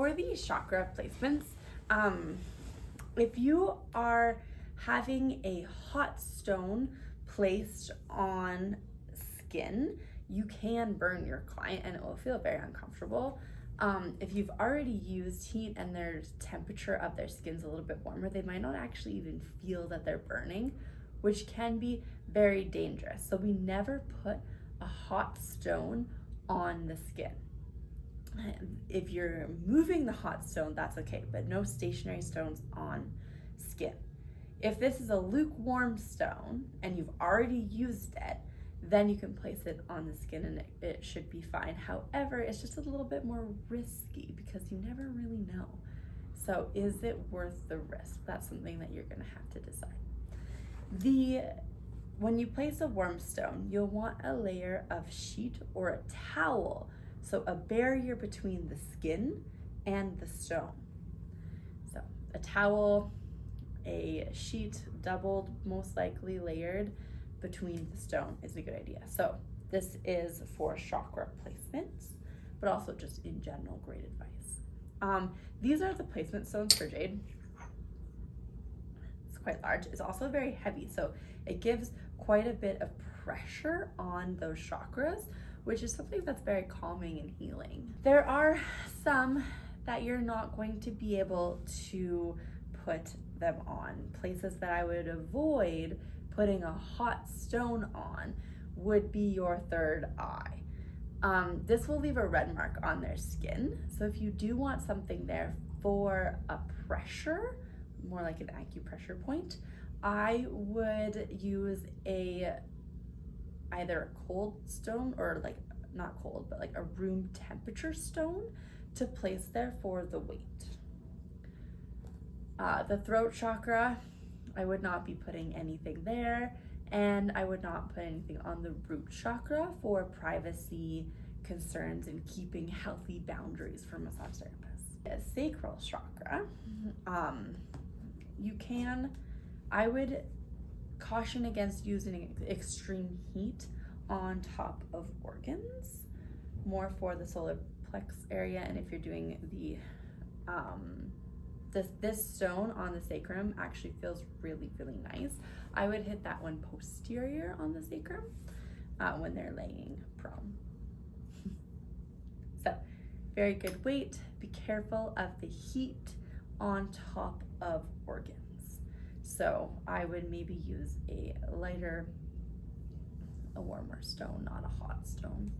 for these chakra placements, if you are having a hot stone placed on skin, you can burn your client and it will feel very uncomfortable. If you've already used heat and their temperature of their skin's a little bit warmer, they might not actually even feel that they're burning, which can be very dangerous. So we never put a hot stone on the skin. If you're moving the hot stone, that's okay, but no stationary stones on skin. If this is a lukewarm stone and you've already used it, then you can place it on the skin and it should be fine. However, it's just a little bit more risky because you never really know. So is it worth the risk? That's something that you're gonna have to decide. When you place a warm stone, you'll want a layer of sheet or a towel, so a barrier between the skin and the stone. So a towel, a sheet, doubled, most likely layered between the stone is a good idea. So this is for chakra placements, but also just in general, great advice. These are the placement stones for jade. It's quite large. It's also very heavy, so it gives quite a bit of pressure on those chakras, which is something that's very calming and healing. There are some that you're not going to be able to put them on. Places that I would avoid putting a hot stone on would be your third eye. This will leave a red mark on their skin. So if you do want something there for a pressure, more like an acupressure point, I would use either a cold stone or like, not cold, but like a room temperature stone to place there for the weight. The throat chakra, I would not be putting anything there, and I would not put anything on the root chakra for privacy concerns and keeping healthy boundaries for massage therapists. The sacral chakra, I would caution against using extreme heat on top of organs, more for the solar plex area. And if you're doing the this stone on the sacrum actually feels really, really nice. I would hit that one posterior on the sacrum when they're laying prone. So very good weight. Be careful of the heat on top of organs. So I would maybe use a warmer stone, not a hot stone.